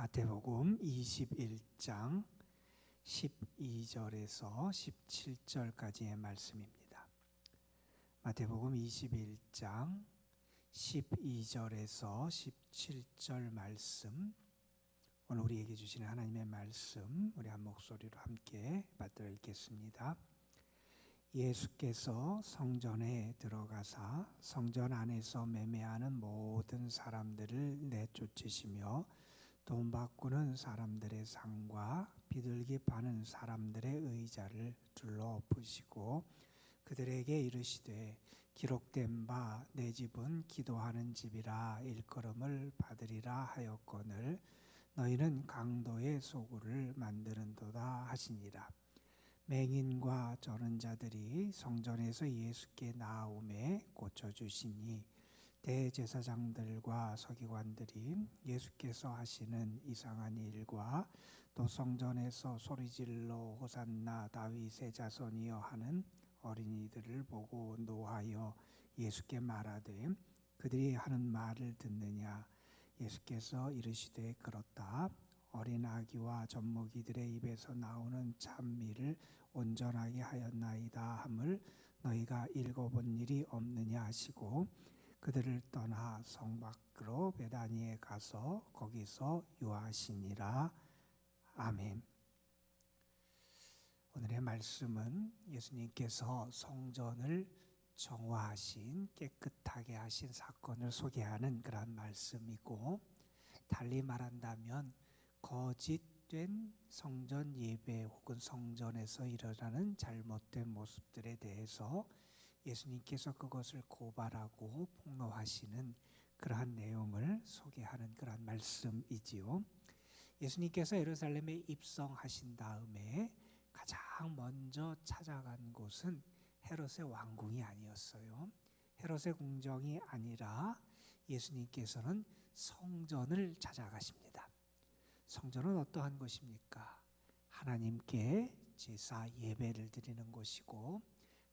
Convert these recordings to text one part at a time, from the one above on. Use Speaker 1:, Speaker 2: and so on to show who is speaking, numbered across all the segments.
Speaker 1: 마태복음 21장 12절에서 17절까지의 말씀입니다. 마태복음 21장 12절에서 17절 말씀, 오늘 우리에게 주시는 하나님의 말씀, 우리 한 목소리로 함께 받들어 읽겠습니다. 예수께서 성전에 들어가사 성전 안에서 매매하는 모든 사람들을 내쫓으시며 돈 바꾸는 사람들의 상과 비둘기 파는 사람들의 의자를 둘러엎으시고 그들에게 이르시되 기록된 바 내 집은 기도하는 집이라 일컬음을 받으리라 하였거늘 너희는 강도의 소굴을 만드는도다 하시니라. 맹인과 저는 자들이 성전에서 예수께 나아오매 고쳐주시니 대제사장들과 서기관들이 예수께서 하시는 이상한 일과 또 성전에서 소리질러 호산나 다윗의 자손이여 하는 어린이들을 보고 노하여 예수께 말하되 그들이 하는 말을 듣느냐. 예수께서 이르시되 그렇다. 어린 아기와 젖먹이들의 입에서 나오는 찬미를 온전하게 하였나이다 함을 너희가 읽어본 일이 없느냐 하시고 그들을 떠나 성 밖으로 베다니에 가서 거기서 유하시니라. 아멘. 오늘의 말씀은 예수님께서 성전을 정화하신, 깨끗하게 하신 사건을 소개하는 그런 말씀이고, 달리 말한다면 거짓된 성전 예배 혹은 성전에서 일어나는 잘못된 모습들에 대해서 예수님께서 그것을 고발하고 폭로하시는 그러한 내용을 소개하는 그러한 말씀이지요. 예수님께서 예루살렘에 입성하신 다음에 가장 먼저 찾아간 곳은 헤롯의 왕궁이 아니었어요. 헤롯의 궁정이 아니라 예수님께서는 성전을 찾아가십니다. 성전은 어떠한 것입니까? 하나님께 제사 예배를 드리는 곳이고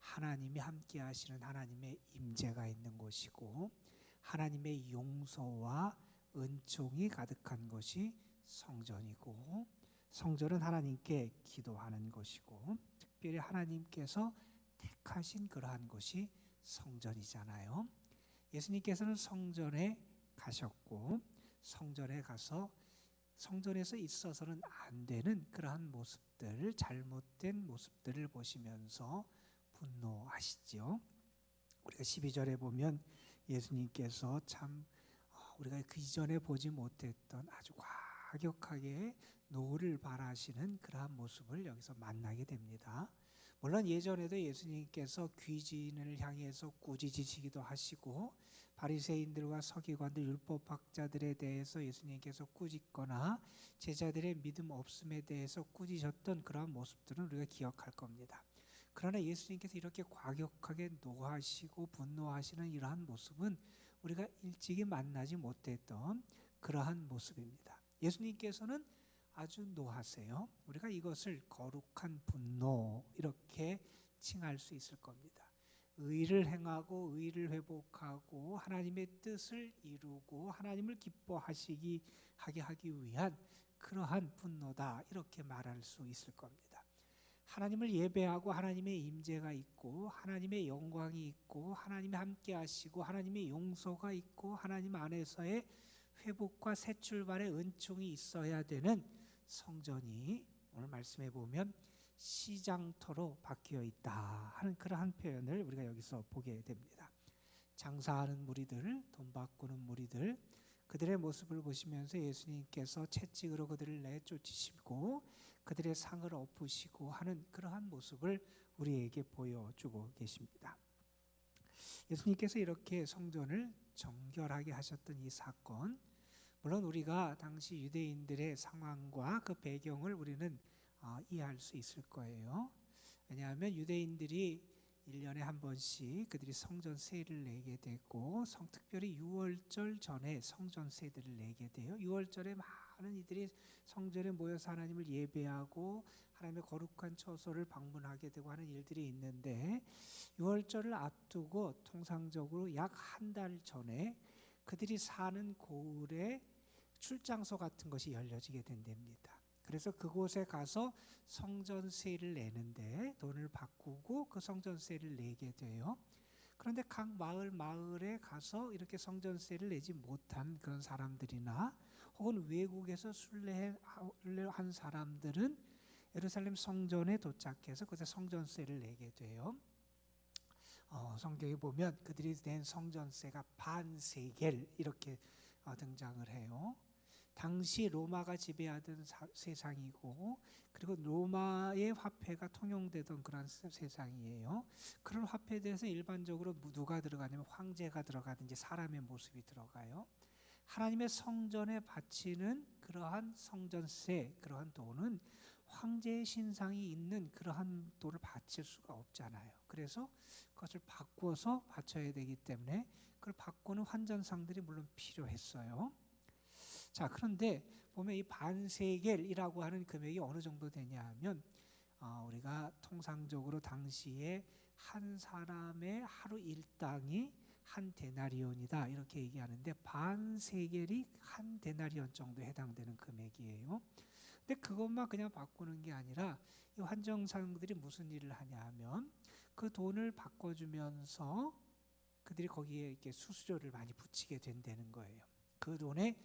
Speaker 1: 하나님이 함께 하시는 하나님의 임재가 있는 곳이고 하나님의 용서와 은총이 가득한 것이 성전이고 성전은 하나님께 기도하는 것이고 특별히 하나님께서 택하신 그러한 곳이 성전이잖아요. 예수님께서는 성전에 가셨고 성전에 가서 성전에서 있어서는 안 되는 그러한 모습들, 잘못된 모습들을 보시면서 분노하시죠. 우리가 12절에 보면 예수님께서 참 우리가 그 이전에 보지 못했던 아주 과격하게 노를 발하시는 그러한 모습을 여기서 만나게 됩니다. 물론 예전에도 예수님께서 귀신을 향해서 꾸짖으시기도 하시고 바리새인들과 서기관들 율법학자들에 대해서 예수님께서 꾸짖거나 제자들의 믿음 없음에 대해서 꾸짖으셨던 그러한 모습들은 우리가 기억할 겁니다. 그러나 예수님께서 이렇게 과격하게 노하시고 분노하시는 이러한 모습은 우리가 일찍이 만나지 못했던 그러한 모습입니다. 예수님께서는 아주 노하세요. 우리가 이것을 거룩한 분노 이렇게 칭할 수 있을 겁니다. 의를 행하고 의를 회복하고 하나님의 뜻을 이루고 하나님을 기뻐하게 하기 위한 그러한 분노다 이렇게 말할 수 있을 겁니다. 하나님을 예배하고 하나님의 임재가 있고 하나님의 영광이 있고 하나님이 함께 하시고 하나님의 용서가 있고 하나님 안에서의 회복과 새 출발의 은총이 있어야 되는 성전이 오늘 말씀해 보면 시장터로 바뀌어 있다 하는 그러한 표현을 우리가 여기서 보게 됩니다. 장사하는 무리들, 돈 바꾸는 무리들, 그들의 모습을 보시면서 예수님께서 채찍으로 그들을 내쫓으시고 그들의 상을 엎으시고 하는 그러한 모습을 우리에게 보여주고 계십니다. 예수님께서 이렇게 성전을 정결하게 하셨던 이 사건, 물론 우리가 당시 유대인들의 상황과 그 배경을 우리는 이해할 수 있을 거예요. 왜냐하면 유대인들이 1년에 한 번씩 그들이 성전 세를 내게 되고 특별히 6월절 전에 성전 세들을 내게 돼요. 6월절에 많은 이들이 성전에 모여서 하나님을 예배하고 하나님의 거룩한 처소를 방문하게 되고 하는 일들이 있는데 6월절을 앞두고 통상적으로 약 한 달 전에 그들이 사는 고을에 출장소 같은 것이 열려지게 된답니다. 그래서 그곳에 가서 성전세를 내는데 돈을 바꾸고 그 성전세를 내게 돼요. 그런데 각 마을에 가서 이렇게 성전세를 내지 못한 그런 사람들이나 혹은 외국에서 순례한 사람들은 예루살렘 성전에 도착해서 그곳에 성전세를 내게 돼요. 성경에 보면 그들이 낸 성전세가 반세겔 이렇게 등장을 해요. 당시 로마가 지배하던 세상이고, 그리고 로마의 화폐가 통용되던 그런 세상이에요. 그런 화폐에 대해서 일반적으로 누가 들어가냐면 황제가 들어가든지 사람의 모습이 들어가요. 하나님의 성전에 바치는 그러한 성전세, 그러한 돈은 황제의 신상이 있는 그러한 돈을 바칠 수가 없잖아요. 그래서 그것을 바꾸어서 바쳐야 되기 때문에 그걸 바꾸는 환전상들이 물론 필요했어요. 자, 그런데 보면 이 반세겔이라고 하는 금액이 어느 정도 되냐 하면 우리가 통상적으로 당시에 한 사람의 하루 일당이 한 데나리온이다 이렇게 얘기하는데, 반세겔이 한 데나리온 정도에 해당되는 금액이에요. 근데 그것만 그냥 바꾸는 게 아니라 이 환정상들이 무슨 일을 하냐 하면 그 돈을 바꿔주면서 그들이 거기에 이렇게 수수료를 많이 붙이게 된다는 거예요. 그 돈의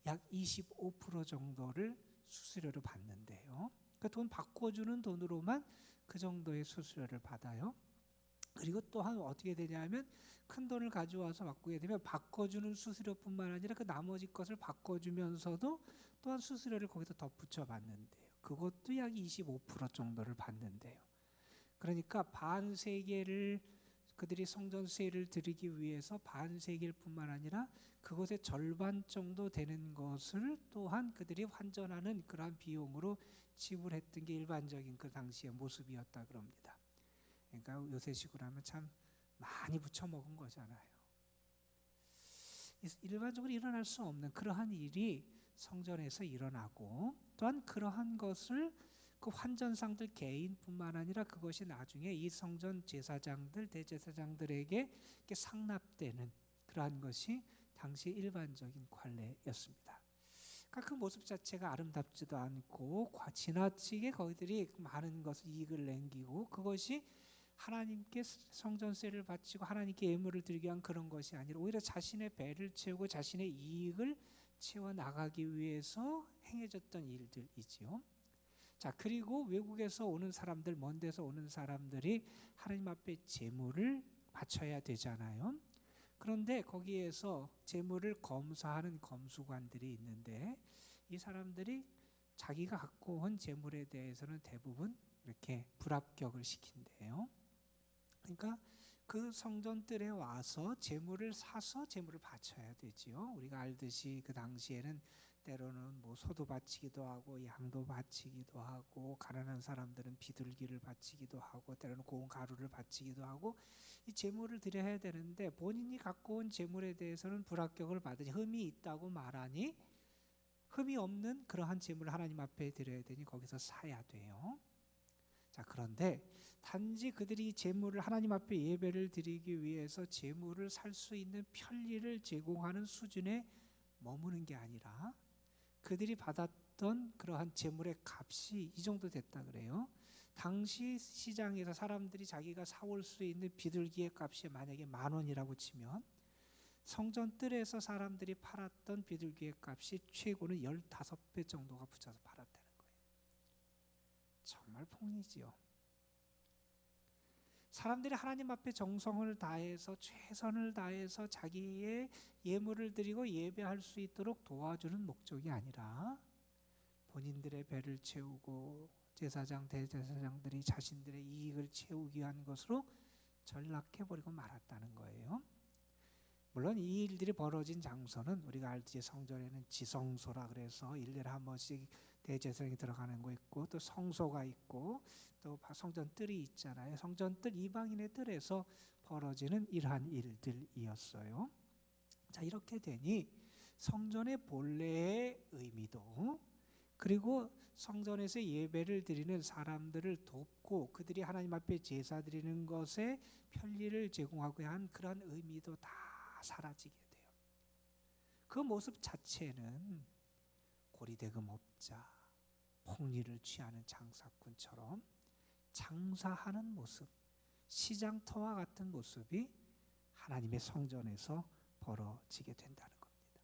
Speaker 1: 약 25% 정도를 수수료로 받는데요. 그 돈 바꿔주는 돈으로만 그 정도의 수수료를 받아요. 그리고 또한 어떻게 되냐면 큰 돈을 가져와서 바꾸게 되면 바꿔주는 수수료뿐만 아니라 그 나머지 것을 바꿔주면서도 또한 수수료를 거기서 덧붙여 받는데요. 그것도 약 25% 정도를 받는데요. 그러니까 반세겔을 그들이 성전세를 드리기 위해서 반세겔뿐만 아니라 그것의 절반 정도 되는 것을 또한 그들이 환전하는 그러한 비용으로 지불했던 게 일반적인 그 당시의 모습이었다 그럽니다. 그러니까 요새식으로 하면 참 많이 부쳐 먹은 거잖아요. 일반적으로 일어날 수 없는 그러한 일이 성전에서 일어나고, 또한 그러한 것을 그 환전상들 개인뿐만 아니라 그것이 나중에 이 성전 제사장들, 대제사장들에게 이렇게 상납되는 그러한 것이 당시 일반적인 관례였습니다. 그러니까 그 모습 자체가 아름답지도 않고 지나치게 거기들이 많은 것을 이익을 남기고, 그것이 하나님께 성전세를 바치고 하나님께 예물을 드리기 위한 그런 것이 아니라 오히려 자신의 배를 채우고 자신의 이익을 채워나가기 위해서 행해졌던 일들이지요. 자, 그리고 외국에서 오는 사람들, 먼 데서 오는 사람들이 하나님 앞에 제물을 바쳐야 되잖아요. 그런데 거기에서 제물을 검사하는 검수관들이 있는데, 이 사람들이 자기가 갖고 온 제물에 대해서는 대부분 이렇게 불합격을 시킨대요. 그러니까 그 성전뜰에 와서 제물을 사서 제물을 바쳐야 되지요. 우리가 알듯이 그 당시에는 때로는 뭐 소도 바치기도 하고 양도 바치기도 하고, 가난한 사람들은 비둘기를 바치기도 하고, 때로는 고운 가루를 바치기도 하고, 이 제물을 드려야 되는데 본인이 갖고 온 제물에 대해서는 불합격을 받으니 흠이 있다고 말하니 흠이 없는 그러한 제물을 하나님 앞에 드려야 되니 거기서 사야 돼요. 자, 그런데 단지 그들이 제물을 하나님 앞에 예배를 드리기 위해서 제물을 살 수 있는 편리를 제공하는 수준에 머무는 게 아니라 그들이 받았던 그러한 제물의 값이 이 정도 됐다 그래요. 당시 시장에서 사람들이 자기가 사올 수 있는 비둘기의 값이 만약에 10,000원이라고 치면 성전 뜰에서 사람들이 팔았던 비둘기의 값이 최고는 15배 정도가 붙여서 팔았다는 거예요. 정말 폭리지요. 사람들이 하나님 앞에 정성을 다해서 최선을 다해서 자기의 예물을 드리고 예배할 수 있도록 도와주는 목적이 아니라 본인들의 배를 채우고 제사장, 대제사장들이 자신들의 이익을 채우기 위한 것으로 전락해버리고 말았다는 거예요. 물론 이 일들이 벌어진 장소는 우리가 알듯이 성전에는 지성소라 그래서 1년에 한 번씩 대제사장이 들어가는 거 있고, 또 성소가 있고, 또 성전 뜰이 있잖아요. 성전 뜰, 이방인의 뜰에서 벌어지는 이러한 일들이었어요. 자, 이렇게 되니 성전의 본래의 의미도, 그리고 성전에서 예배를 드리는 사람들을 돕고 그들이 하나님 앞에 제사 드리는 것에 편리를 제공하고자 한 그러한 의미도 다 사라지게 돼요. 그 모습 자체는 고리대금업자, 폭리를 취하는 장사꾼처럼 장사하는 모습, 시장터와 같은 모습이 하나님의 성전에서 벌어지게 된다는 겁니다.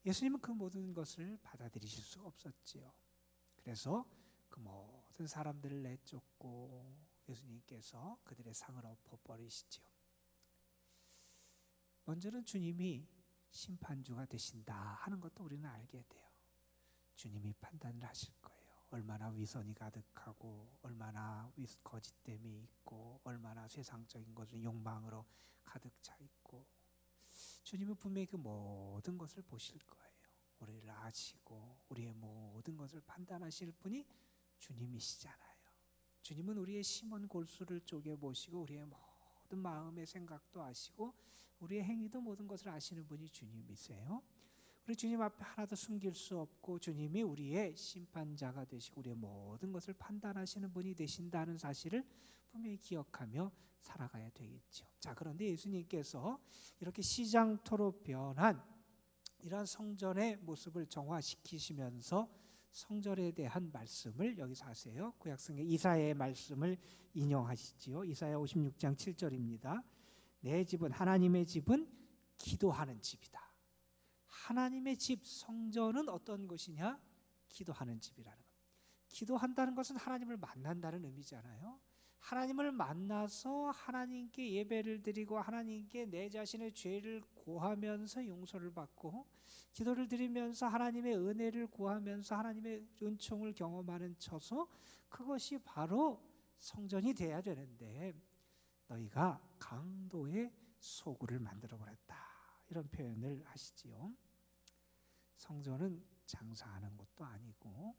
Speaker 1: 예수님은 그 모든 것을 받아들이실 수가 없었지요. 그래서 그 모든 사람들을 내쫓고 예수님께서 그들의 상을 엎어버리시지요. 먼저는 주님이 심판주가 되신다 하는 것도 우리는 알게 돼요. 주님이 판단을 하실 거예요. 얼마나 위선이 가득하고 얼마나 거짓됨이 있고 얼마나 세상적인 것을 욕망으로 가득 차 있고, 주님은 분명히 그 모든 것을 보실 거예요. 우리를 아시고 우리의 모든 것을 판단하실 분이 주님이시잖아요. 주님은 우리의 심은 골수를 쪼개보시고 우리의 모든 마음의 생각도 아시고 우리의 행위도 모든 것을 아시는 분이 주님이세요. 우리 주님 앞에 하나도 숨길 수 없고 주님이 우리의 심판자가 되시고 우리의 모든 것을 판단하시는 분이 되신다는 사실을 분명히 기억하며 살아가야 되겠죠. 자, 그런데 예수님께서 이렇게 시장터로 변한 이러한 성전의 모습을 정화시키시면서 성전에 대한 말씀을 여기서 하세요. 구약성경 이사야의 말씀을 인용하시지요. 이사야 56장 7절입니다. 내 집은, 하나님의 집은 기도하는 집이다. 하나님의 집, 성전은 어떤 것이냐? 기도하는 집이라는 것. 기도한다는 것은 하나님을 만난다는 의미잖아요. 하나님을 만나서 하나님께 예배를 드리고 하나님께 내 자신의 죄를 고하면서 용서를 받고 기도를 드리면서 하나님의 은혜를 구하면서 하나님의 은총을 경험하는 처소, 그것이 바로 성전이 돼야 되는데 너희가 강도의 소굴을 만들어버렸다, 이런 표현을 하시지요. 성전은 장사하는 곳도 아니고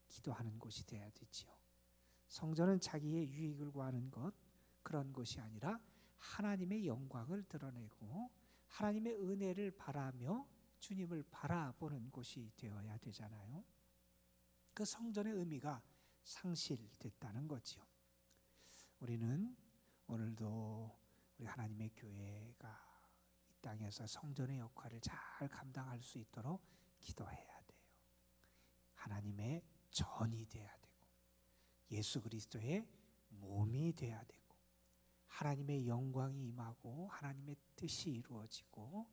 Speaker 1: 기도하는 곳이 돼야 되지요. 성전은 자기의 유익을 구하는 것, 그런 것이 아니라 하나님의 영광을 드러내고 하나님의 은혜를 바라며 주님을 바라보는 곳이 되어야 되잖아요. 그 성전의 의미가 상실됐다는 거지요. 우리는 오늘도 우리 하나님의 교회가 이 땅에서 성전의 역할을 잘 감당할 수 있도록 기도해야 돼요. 하나님의 전이 돼야 되고 예수 그리스도의 몸이 돼야 되고 하나님의 영광이 임하고 하나님의 뜻이 이루어지고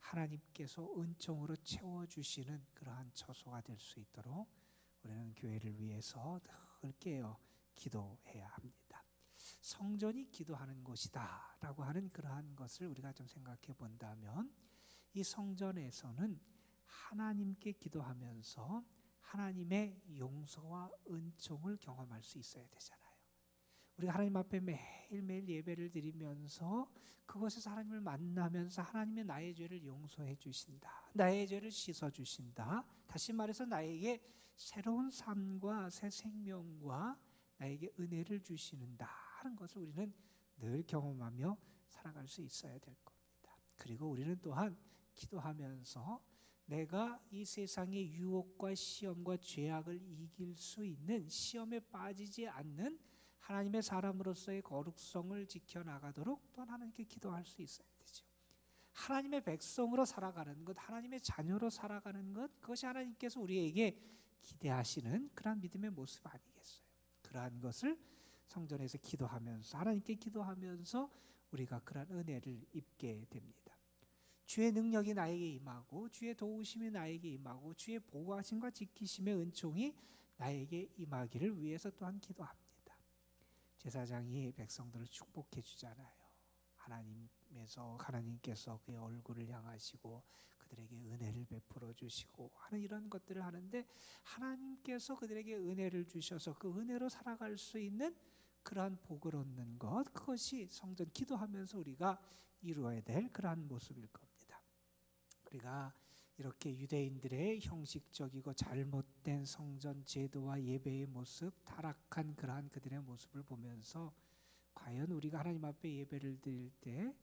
Speaker 1: 하나님께서 은총으로 채워주시는 그러한 처소가 될 수 있도록 우리는 교회를 위해서 늘 깨어 기도해야 합니다. 성전이 기도하는 곳이다 라고 하는 그러한 것을 우리가 좀 생각해 본다면, 이 성전에서는 하나님께 기도하면서 하나님의 용서와 은총을 경험할 수 있어야 되잖아요. 우리가 하나님 앞에 매일매일 예배를 드리면서 그곳에서 하나님을 만나면서 하나님의 나의 죄를 용서해 주신다, 나의 죄를 씻어 주신다, 다시 말해서 나에게 새로운 삶과 새 생명과 나에게 은혜를 주시는다 하는 것을 우리는 늘 경험하며 살아갈 수 있어야 될 겁니다. 그리고 우리는 또한 기도하면서 내가 이 세상의 유혹과 시험과 죄악을 이길 수 있는, 시험에 빠지지 않는 하나님의 사람으로서의 거룩성을 지켜나가도록 또 하나님께 기도할 수 있어야 되죠. 하나님의 백성으로 살아가는 것, 하나님의 자녀로 살아가는 것, 그것이 하나님께서 우리에게 기대하시는 그러한 믿음의 모습 아니겠어요? 그러한 것을 성전에서 기도하면서, 하나님께 기도하면서 우리가 그러한 은혜를 입게 됩니다. 주의 능력이 나에게 임하고 주의 도우심이 나에게 임하고 주의 보호하심과 지키심의 은총이 나에게 임하기를 위해서 또한 기도합니다. 제사장이 백성들을 축복해 주잖아요. 하나님께서 그의 얼굴을 향하시고 그들에게 은혜를 베풀어 주시고 하는 이런 것들을 하는데, 하나님께서 그들에게 은혜를 주셔서 그 은혜로 살아갈 수 있는 그러한 복을 얻는 것, 그것이 성전 기도하면서 우리가 이루어야 될 그러한 모습일 겁니다. 우리가 이렇게 유대인들의 형식적이고 잘못된 성전 제도와 예배의 모습, 타락한 그러한 그들의 모습을 보면서 과연 우리가 하나님 앞에 예배를 드릴 때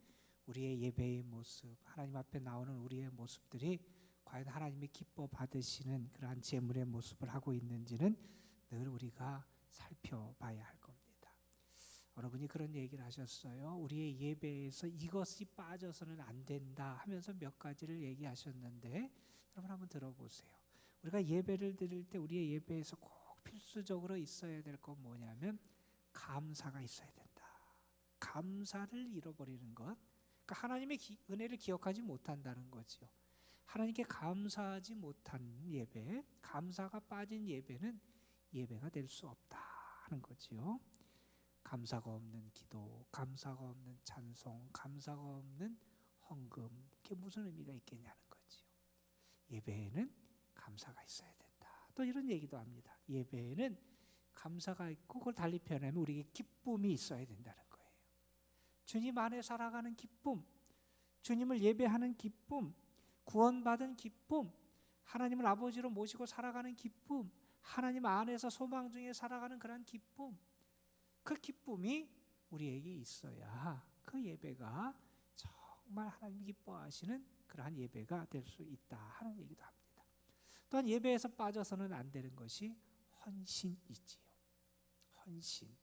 Speaker 1: 우리의 예배의 모습, 하나님 앞에 나오는 우리의 모습들이 과연 하나님이 기뻐 받으시는 그러한 제물의 모습을 하고 있는지는 늘 우리가 살펴봐야 할 겁니다. 여러분이 그런 얘기를 하셨어요. 우리의 예배에서 이것이 빠져서는 안 된다 하면서 몇 가지를 얘기하셨는데, 여러분 한번 들어보세요. 우리가 예배를 드릴 때 우리의 예배에서 꼭 필수적으로 있어야 될 건 뭐냐면 감사가 있어야 된다. 감사를 잃어버리는 것. 그러니까 하나님의 은혜를 기억하지 못한다는 거지요. 하나님께 감사하지 못한 예배, 감사가 빠진 예배는 예배가 될 수 없다 하는 거지요. 감사가 없는 기도, 감사가 없는 찬송, 감사가 없는 헌금, 그게 무슨 의미가 있겠냐는 거지요. 예배에는 감사가 있어야 된다. 또 이런 얘기도 합니다. 예배에는 감사가 있고 그걸 달리 표현하면 우리에게 기쁨이 있어야 된다는 거예요. 주님 안에 살아가는 기쁨, 주님을 예배하는 기쁨, 구원받은 기쁨, 하나님을 아버지로 모시고 살아가는 기쁨, 하나님 안에서 소망 중에 살아가는 그런 기쁨, 그 기쁨이 우리에게 있어야 그 예배가 정말 하나님이 기뻐하시는 그러한 예배가 될 수 있다 하는 얘기도 합니다. 또한 예배에서 빠져서는 안 되는 것이 헌신이지요. 헌신.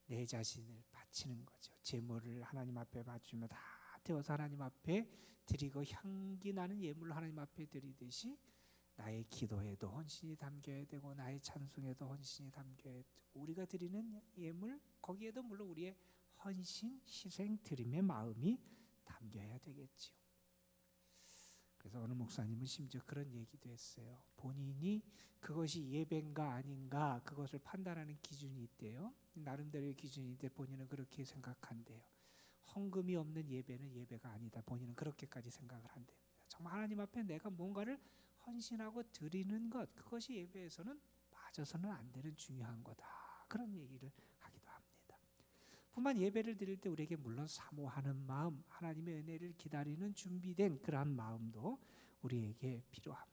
Speaker 1: 내 자신을 바치는 거죠. 제물을 하나님 앞에 바치며 다 태워서 하나님 앞에 드리고 향기 나는 예물을 하나님 앞에 드리듯이 나의 기도에도 헌신이 담겨야 되고 나의 찬송에도 헌신이 담겨야 되고 우리가 드리는 예물 거기에도 물론 우리의 헌신, 희생, 드림의 마음이 담겨야 되겠지요. 그래서 어느 목사님은 심지어 그런 얘기도 했어요. 본인이 그것이 예배인가 아닌가 그것을 판단하는 기준이 있대요. 나름대로의 기준인데 본인은 그렇게 생각한대요. 헌금이 없는 예배는 예배가 아니다. 본인은 그렇게까지 생각을 한답니다. 정말 하나님 앞에 내가 뭔가를 헌신하고 드리는 것, 그것이 예배에서는 빠져서는 안 되는 중요한 거다. 그런 얘기를 하기도 합니다. 뿐만 예배를 드릴 때 우리에게 물론 사모하는 마음, 하나님의 은혜를 기다리는 준비된 그러한 마음도 우리에게 필요합니다.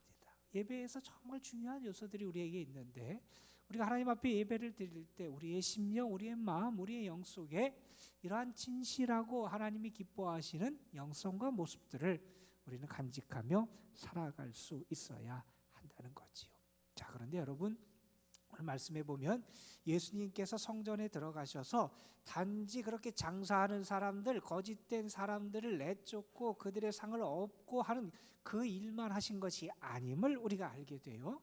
Speaker 1: 예배에서 정말 중요한 요소들이 우리에게 있는데 우리가 하나님 앞에 예배를 드릴 때 우리의 심령, 우리의 마음, 우리의 영 속에 이러한 진실하고 하나님이 기뻐하시는 영성과 모습들을 우리는 간직하며 살아갈 수 있어야 한다는 거지요. 자, 그런데 여러분 오늘 말씀해 보면 예수님께서 성전에 들어가셔서 단지 그렇게 장사하는 사람들, 거짓된 사람들을 내쫓고 그들의 상을 얻고 하는 그 일만 하신 것이 아님을 우리가 알게 돼요.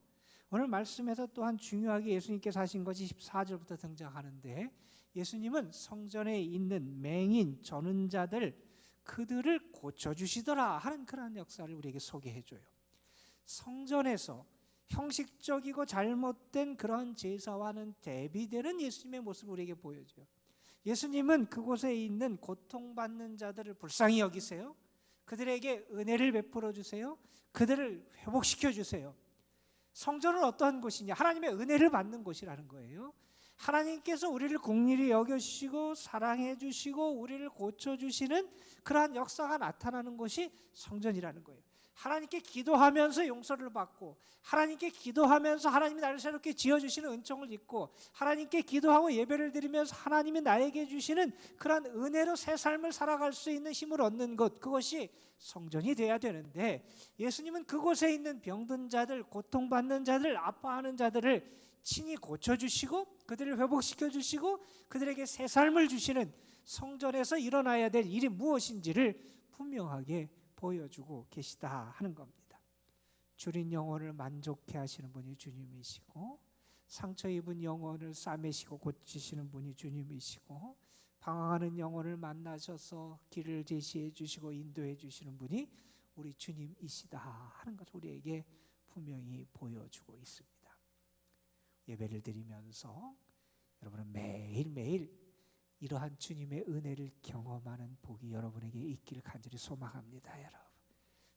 Speaker 1: 오늘 말씀에서 또한 중요하게 예수님께서 하신 것이 14절부터 등장하는데 예수님은 성전에 있는 맹인, 저는 자들 그들을 고쳐주시더라 하는 그런 역사를 우리에게 소개해줘요. 성전에서 형식적이고 잘못된 그런 제사와는 대비되는 예수님의 모습을 우리에게 보여줘요. 예수님은 그곳에 있는 고통받는 자들을 불쌍히 여기세요. 그들에게 은혜를 베풀어 주세요. 그들을 회복시켜 주세요. 성전은 어떠한 곳이냐? 하나님의 은혜를 받는 곳이라는 거예요. 하나님께서 우리를 긍휼히 여겨주시고 사랑해 주시고 우리를 고쳐주시는 그러한 역사가 나타나는 것이 성전이라는 거예요. 하나님께 기도하면서 용서를 받고 하나님께 기도하면서 하나님이 나를 새롭게 지어주시는 은총을 입고 하나님께 기도하고 예배를 드리면서 하나님이 나에게 주시는 그런 은혜로 새 삶을 살아갈 수 있는 힘을 얻는 것, 그것이 성전이 돼야 되는데 예수님은 그곳에 있는 병든 자들, 고통받는 자들, 아파하는 자들을 친히 고쳐주시고 그들을 회복시켜주시고 그들에게 새 삶을 주시는 성전에서 일어나야 될 일이 무엇인지를 분명하게 보여주고 계시다 하는 겁니다. 줄인 영혼을 만족해 하시는 분이 주님이시고 상처 입은 영혼을 싸매시고 고치시는 분이 주님이시고 방황하는 영혼을 만나셔서 길을 제시해 주시고 인도해 주시는 분이 우리 주님이시다 하는 것을 우리에게 분명히 보여주고 있습니다. 예배를 드리면서 여러분은 매일매일 이러한 주님의 은혜를 경험하는 복이 여러분에게 있기를 간절히 소망합니다. 여러분,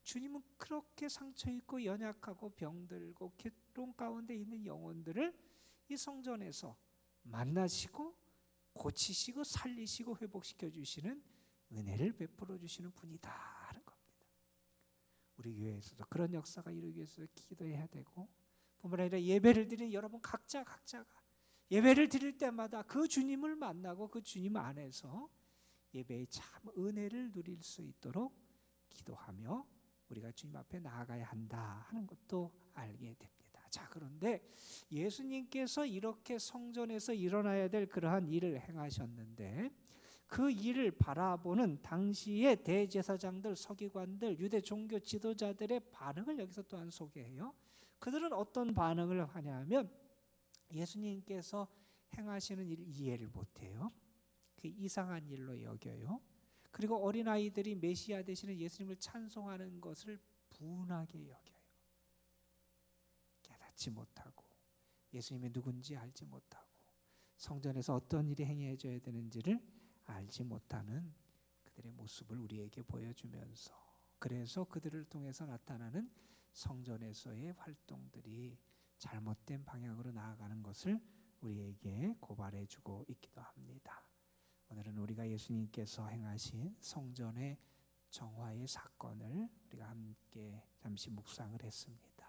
Speaker 1: 주님은 그렇게 상처 있고 연약하고 병들고 괴로움 가운데 있는 영혼들을 이 성전에서 만나시고 고치시고 살리시고 회복시켜 주시는 은혜를 베풀어 주시는 분이다 하는 겁니다. 우리 교회에서도 그런 역사가 이루기 위해서 기도해야 되고 뿐만 아니라 예배를 드리는 여러분 각자가 예배를 드릴 때마다 그 주님을 만나고 그 주님 안에서 예배의 참 은혜를 누릴 수 있도록 기도하며 우리가 주님 앞에 나아가야 한다 하는 것도 알게 됩니다. 자, 그런데 예수님께서 이렇게 성전에서 일어나야 될 그러한 일을 행하셨는데 그 일을 바라보는 당시의 대제사장들, 서기관들, 유대 종교 지도자들의 반응을 여기서 또한 소개해요. 그들은 어떤 반응을 하냐면 예수님께서 행하시는 일 이해를 못해요. 그 이상한 일로 여겨요. 그리고 어린아이들이 메시아 되시는 예수님을 찬송하는 것을 분하게 여겨요. 깨닫지 못하고 예수님이 누군지 알지 못하고 성전에서 어떤 일이 행해져야 되는지를 알지 못하는 그들의 모습을 우리에게 보여주면서, 그래서 그들을 통해서 나타나는 성전에서의 활동들이 잘못된 방향으로 나아가는 것을 우리에게 고발해주고 있기도 합니다. 오늘은 우리가 예수님께서 행하신 성전의 정화의 사건을 우리가 함께 잠시 묵상을 했습니다.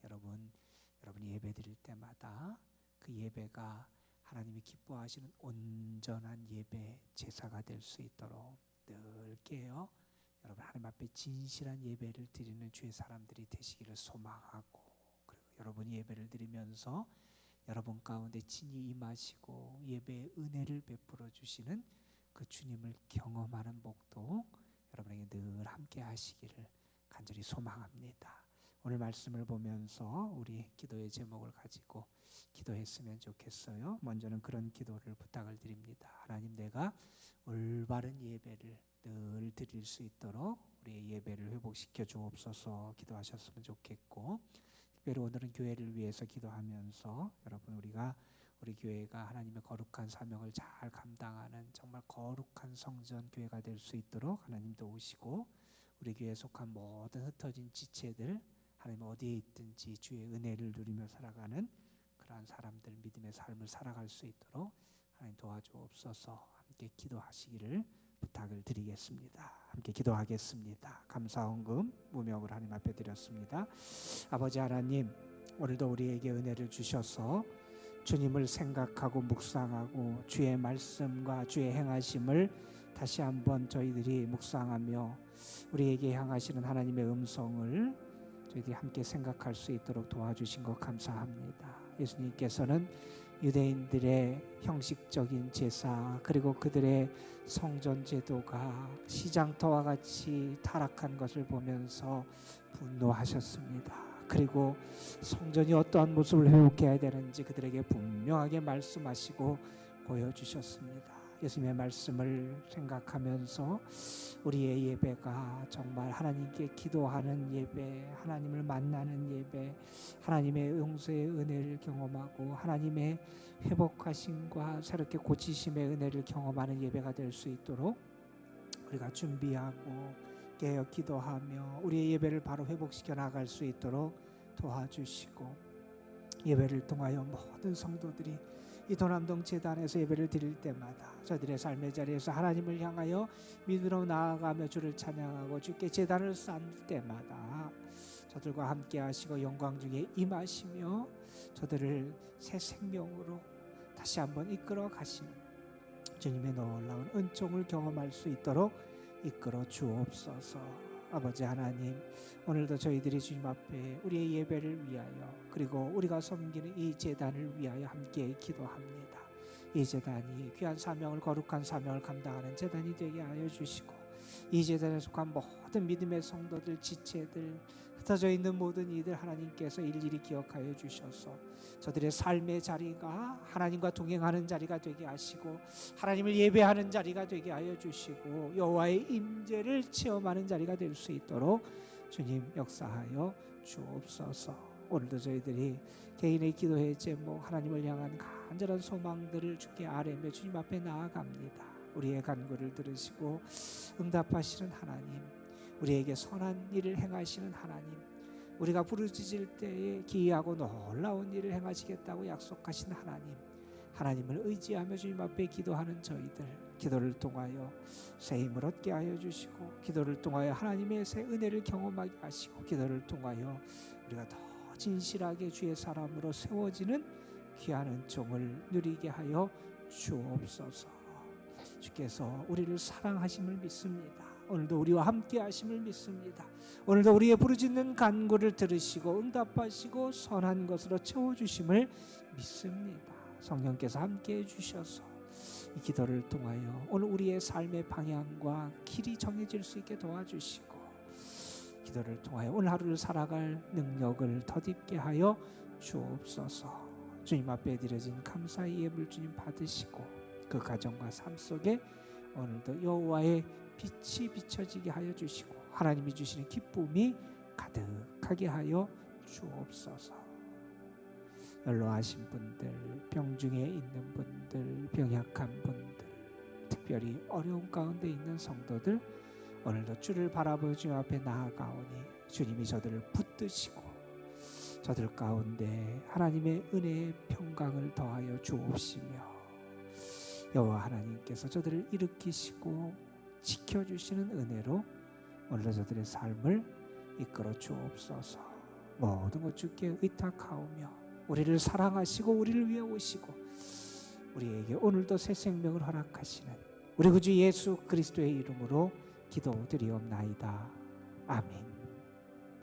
Speaker 1: 여러분이 예배 드릴 때마다 그 예배가 하나님이 기뻐하시는 온전한 예배 제사가 될 수 있도록 늘 깨어 여러분 하나님 앞에 진실한 예배를 드리는 주의 사람들이 되시기를 소망하고, 그리고 여러분이 예배를 드리면서 여러분 가운데 친히 임하시고 예배의 은혜를 베풀어 주시는 그 주님을 경험하는 복도 여러분에게 늘 함께 하시기를 간절히 소망합니다. 오늘 말씀을 보면서 우리 기도의 제목을 가지고 기도했으면 좋겠어요. 먼저는 그런 기도를 부탁을 드립니다. 하나님, 내가 올바른 예배를 늘 드릴 수 있도록 우리의 예배를 회복시켜 주옵소서 기도하셨으면 좋겠고, 특별히 오늘은 교회를 위해서 기도하면서 여러분 우리 교회가 하나님의 거룩한 사명을 잘 감당하는 정말 거룩한 성전 교회가 될 수 있도록 하나님 도우시고, 우리 교회에 속한 모든 흩어진 지체들 하나님 어디에 있든지 주의 은혜를 누리며 살아가는 그러한 사람들, 믿음의 삶을 살아갈 수 있도록 하나님 도와주옵소서. 함께 기도하시기를 부탁을 드리겠습니다. 함께 기도하겠습니다. 감사 헌금 무명을 하나님 앞에 드렸습니다. 아버지 하나님, 오늘도 우리에게 은혜를 주셔서 주님을 생각하고 묵상하고 주의 말씀과 주의 행하심을 다시 한번 저희들이 묵상하며 우리에게 향하시는 하나님의 음성을 저희들이 함께 생각할 수 있도록 도와주신 것 감사합니다. 예수님께서는 유대인들의 형식적인 제사, 그리고 그들의 성전 제도가 시장터와 같이 타락한 것을 보면서 분노하셨습니다. 그리고 성전이 어떠한 모습을 회복해야 되는지 그들에게 분명하게 말씀하시고 보여주셨습니다. 예수님의 말씀을 생각하면서 우리의 예배가 정말 하나님께 기도하는 예배, 하나님을 만나는 예배, 하나님의 용서의 은혜를 경험하고 하나님의 회복하심과 새롭게 고치심의 은혜를 경험하는 예배가 될 수 있도록 우리가 준비하고 깨어 기도하며 우리의 예배를 바로 회복시켜 나갈 수 있도록 도와주시고, 예배를 통하여 모든 성도들이 이 도남동 재단에서 예배를 드릴 때마다 저들의 삶의 자리에서 하나님을 향하여 믿음으로 나아가며 주를 찬양하고 주께 재단을 쌓을 때마다 저들과 함께 하시고 영광 중에 임하시며 저들을 새 생명으로 다시 한번 이끌어 가시는 주님의 놀라운 은총을 경험할 수 있도록 이끌어 주옵소서. 아버지 하나님, 오늘도 저희들이 주님 앞에 우리의 예배를 위하여 그리고 우리가 섬기는 이 제단을 위하여 함께 기도합니다. 이 제단이 귀한 사명을, 거룩한 사명을 감당하는 제단이 되게 하여 주시고, 이 제단에 속한 모든 믿음의 성도들, 지체들, 흩어져 있는 모든 이들 하나님께서 일일이 기억하여 주셔서 저들의 삶의 자리가 하나님과 동행하는 자리가 되게 하시고 하나님을 예배하는 자리가 되게 하여 주시고 여호와의 임재를 체험하는 자리가 될 수 있도록 주님 역사하여 주옵소서. 오늘도 저희들이 개인의 기도의 제목, 하나님을 향한 간절한 소망들을 주께 아뢰며 주님 앞에 나아갑니다. 우리의 간구를 들으시고 응답하시는 하나님, 우리에게 선한 일을 행하시는 하나님, 우리가 부르짖을 때에 기이하고 놀라운 일을 행하시겠다고 약속하신 하나님, 하나님을 의지하며 주님 앞에 기도하는 저희들, 기도를 통하여 새 힘을 얻게 하여 주시고, 기도를 통하여 하나님의 새 은혜를 경험하게 하시고, 기도를 통하여 우리가 더 진실하게 주의 사람으로 세워지는 귀한 은총을 누리게 하여 주옵소서. 주께서 우리를 사랑하심을 믿습니다. 오늘도 우리와 함께 하심을 믿습니다. 오늘도 우리의 부르짖는 간구를 들으시고 응답하시고 선한 것으로 채워주심을 믿습니다. 성령께서 함께 해주셔서 이 기도를 통하여 오늘 우리의 삶의 방향과 길이 정해질 수 있게 도와주시고, 기도를 통하여 오늘 하루를 살아갈 능력을 덧입게 하여 주옵소서. 주님 앞에 드려진 감사의 예물 주님 받으시고, 그 가정과 삶 속에 오늘도 여호와의 빛이 비춰지게 하여 주시고, 하나님이 주시는 기쁨이 가득하게 하여 주옵소서. 연로하신 분들, 병중에 있는 분들, 병약한 분들, 특별히 어려운 가운데 있는 성도들, 오늘도 주를 바라보며 주님 앞에 나아가오니 주님이 저들을 붙드시고 저들 가운데 하나님의 은혜의 평강을 더하여 주옵시며, 여호와 하나님께서 저들을 일으키시고 지켜주시는 은혜로 오늘도 저들의 삶을 이끌어 주옵소서. 모든 것 주께 의탁하오며, 우리를 사랑하시고 우리를 위해 오시고 우리에게 오늘도 새 생명을 허락하시는 우리 구주 예수 그리스도의 이름으로 기도드리옵나이다. 아멘.